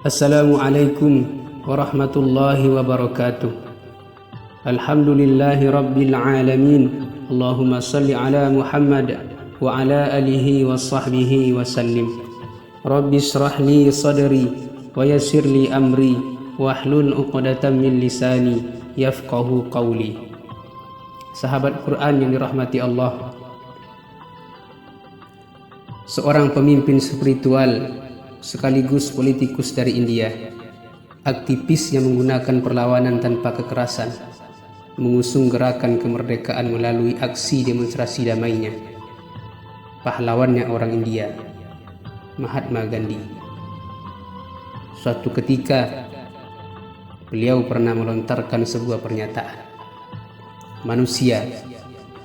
Assalamualaikum warahmatullahi wabarakatuh. Alhamdulillahi rabbil alamin. Allahumma salli ala Muhammad wa ala alihi wa sahbihi wa sallim. Rabbi shrah li sadri wa yassir li amri wahlul 'uqdatam min lisani yafqahu qawli. Sahabat Quran yang dirahmati Allah, seorang pemimpin spiritual sekaligus politikus dari India, aktivis yang menggunakan perlawanan tanpa kekerasan, mengusung gerakan kemerdekaan melalui aksi demonstrasi damainya. Pahlawannya orang India, Mahatma Gandhi. Suatu ketika beliau pernah melontarkan sebuah pernyataan, manusia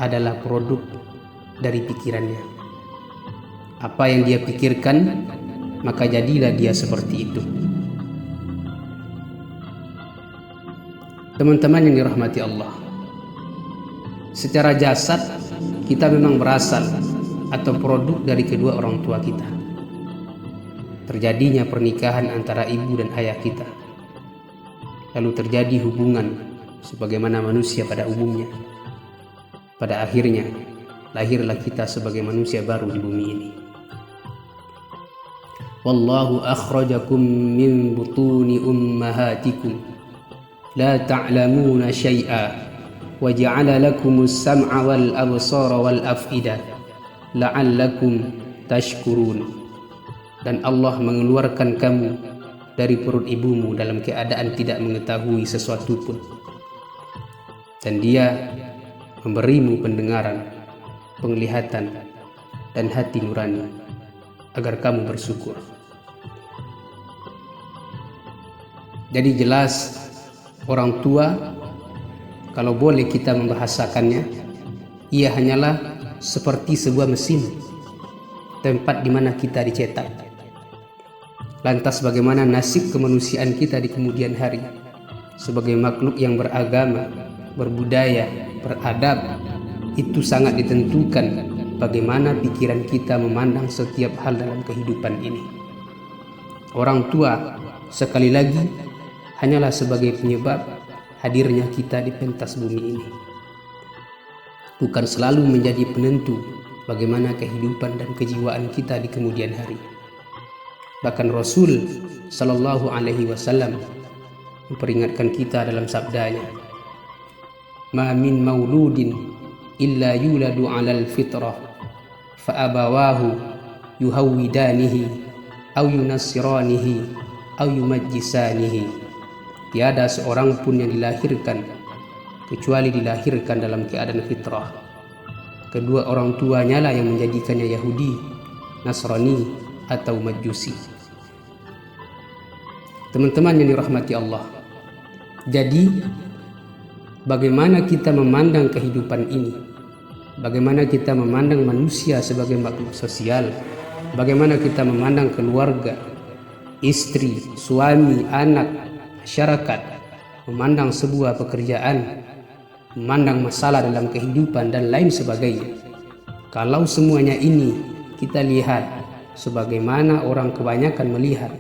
adalah produk dari pikirannya. Apa yang dia pikirkan, maka jadilah dia seperti itu. Teman-teman yang dirahmati Allah, secara jasad kita memang berasal atau produk dari kedua orang tua kita. Terjadinya pernikahan antara ibu dan ayah kita, lalu terjadi hubungan sebagaimana manusia pada umumnya. Pada akhirnya lahirlah kita sebagai manusia baru di bumi ini. Wallahu akhrajakum min butuni ummahatikum la ta'lamuna syai'a wa ja'ala lakumus sam'a wal absara wal af'ida la'allakum tashkurun. Dan Allah mengeluarkan kamu dari perut ibumu dalam keadaan tidak mengetahui sesuatu pun, dan Dia memberimu pendengaran, penglihatan, dan hati nurani agar kamu bersyukur. Jadi jelas orang tua, kalau boleh kita membahasakannya, ia hanyalah seperti sebuah mesin, tempat di mana kita dicetak. Lantas bagaimana nasib kemanusiaan kita di kemudian hari sebagai makhluk yang beragama, berbudaya, beradab? Itu sangat ditentukan bagaimana pikiran kita memandang setiap hal dalam kehidupan ini. Orang tua sekali lagi hanyalah sebagai penyebab hadirnya kita di pentas bumi ini, bukan selalu menjadi penentu bagaimana kehidupan dan kejiwaan kita di kemudian hari. Bahkan Rasul Sallallahu Alaihi Wasallam memperingatkan kita dalam sabdanya, "Ma min mauludin illa yuladu 'alal fitrah fa abawahu yuhawwidanihi aw yunassiranihi aw yumajjisanihi." Tiada seorang pun yang dilahirkan kecuali dilahirkan dalam keadaan fitrah. Kedua orang tuanya lah yang menjadikannya Yahudi, Nasrani, atau Majusi. Teman-teman yang dirahmati Allah, jadi bagaimana kita memandang kehidupan ini, bagaimana kita memandang manusia sebagai makhluk sosial, bagaimana kita memandang keluarga, istri, suami, anak, masyarakat, memandang sebuah pekerjaan, memandang masalah dalam kehidupan dan lain sebagainya. Kalau semuanya ini kita lihat sebagaimana orang kebanyakan melihat,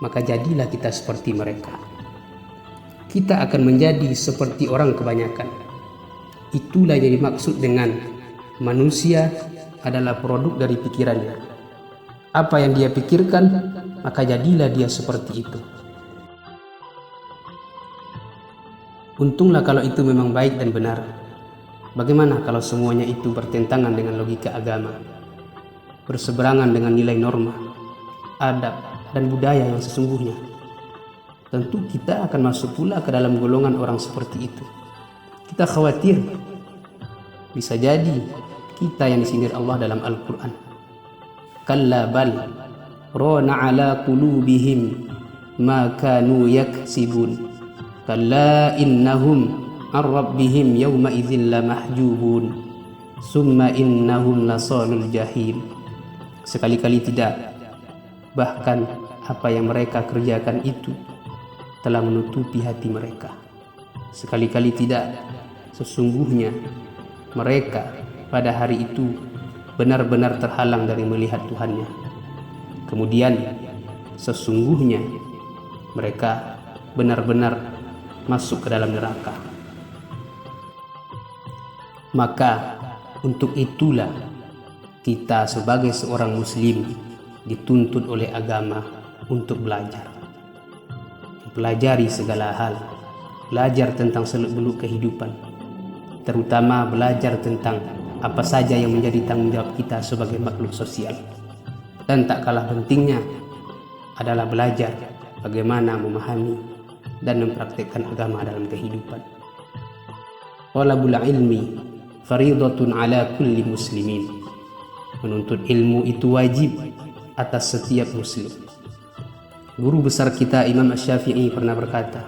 maka jadilah kita seperti mereka. Kita akan menjadi seperti orang kebanyakan. Itulah yang dimaksud dengan manusia adalah produk dari pikirannya. Apa yang dia pikirkan, maka jadilah dia seperti itu. Untunglah kalau itu memang baik dan benar. Bagaimana kalau semuanya itu bertentangan dengan logika agama, berseberangan dengan nilai norma, adab, dan budaya yang sesungguhnya? Tentu kita akan masuk pula ke dalam golongan orang seperti itu. Kita khawatir bisa jadi kita yang disindir Allah dalam Al-Quran. Kalla bal rana ala qulubihim ma kanu yaksibun. Kalla innahum an rabbihim yawma idzin lamahjubun. Summa innahum lasalul jahim. Sekali-kali tidak, bahkan apa yang mereka kerjakan itu telah menutupi hati mereka. Sekali-kali tidak, sesungguhnya mereka pada hari itu benar-benar terhalang dari melihat Tuhannya. Kemudian sesungguhnya mereka benar-benar masuk ke dalam neraka. Maka untuk itulah kita sebagai seorang muslim dituntut oleh agama untuk belajar. Pelajari segala hal, belajar tentang seluk-beluk kehidupan, terutama belajar tentang apa saja yang menjadi tanggung jawab kita sebagai makhluk sosial. Dan tak kalah pentingnya adalah belajar bagaimana memahami dan mempraktikkan agama dalam kehidupan. Talabul ilmi fariidatun ala kulli muslimin. Menuntut ilmu itu wajib atas setiap muslim. Guru besar kita Imam Asy-Syafi'i pernah berkata,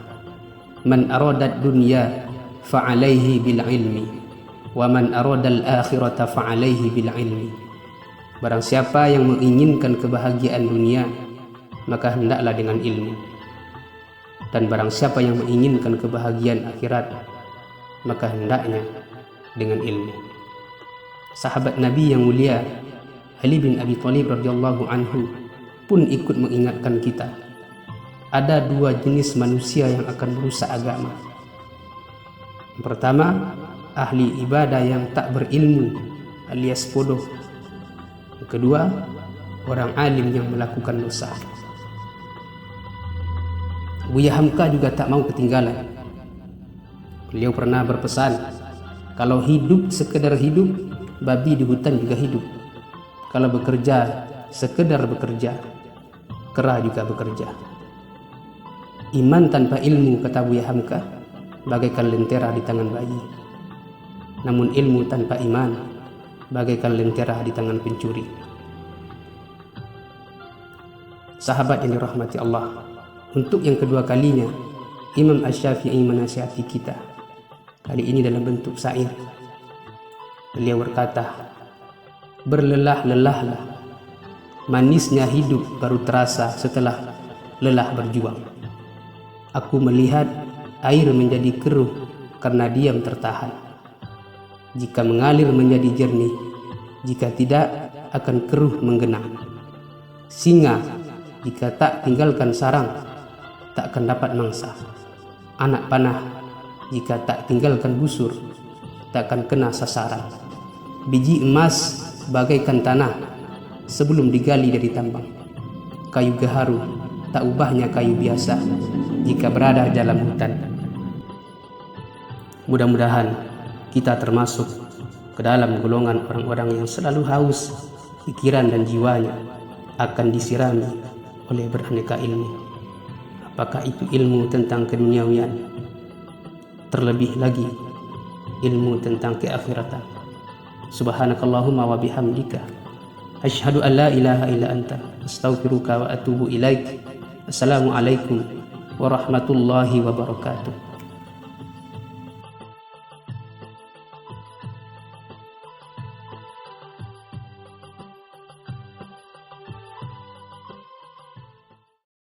"Man arada dunya fa'alaihi bil ilmi, wa man arada al-akhirata fa'alaihi bil ilmi." Barang siapa yang menginginkan kebahagiaan dunia, maka hendaklah dengan ilmu. Dan barang siapa yang menginginkan kebahagiaan akhirat, maka hendaknya dengan ilmu. Sahabat Nabi yang mulia Ali bin Abi Thalib radhiyallahu anhu pun ikut mengingatkan kita, ada dua jenis manusia yang akan merusak agama. Yang pertama, ahli ibadah yang tak berilmu alias bodoh. Yang kedua, orang alim yang melakukan dosa. Buya Hamka juga tak mau ketinggalan. Beliau pernah berpesan, kalau hidup sekedar hidup, babi di hutan juga hidup. Kalau bekerja sekedar bekerja, kera juga bekerja. Iman tanpa ilmu, kata Buya Hamka, bagaikan lentera di tangan bayi. Namun ilmu tanpa iman bagaikan lentera di tangan pencuri. Sahabat yang dirahmati Allah, untuk yang kedua kalinya Imam Asy-Syafi'i menasihati kita, kali ini dalam bentuk syair. Beliau berkata, berlelah-lelahlah, manisnya hidup baru terasa setelah lelah berjuang. Aku melihat air menjadi keruh karena diam tertahan. Jika mengalir menjadi jernih, jika tidak akan keruh menggenang. Singa jika tak tinggalkan sarang, tak akan dapat mangsa. Anak panah jika tak tinggalkan busur, tak akan kena sasaran. Biji emas bagaikan tanah sebelum digali dari tambang. Kayu gaharu tak ubahnya kayu biasa jika berada dalam hutan. Mudah-mudahan kita termasuk ke dalam golongan orang-orang yang selalu haus pikiran dan jiwanya akan disirami oleh beraneka ilmu. Apakah itu ilmu tentang keduniawian, terlebih lagi ilmu tentang keakhiratan. Subhanakallahumma wa bihamdika asyhadu an la ilaha illa anta astaghfiruka wa atubu ilaik. Assalamualaikum warahmatullahi wabarakatuh.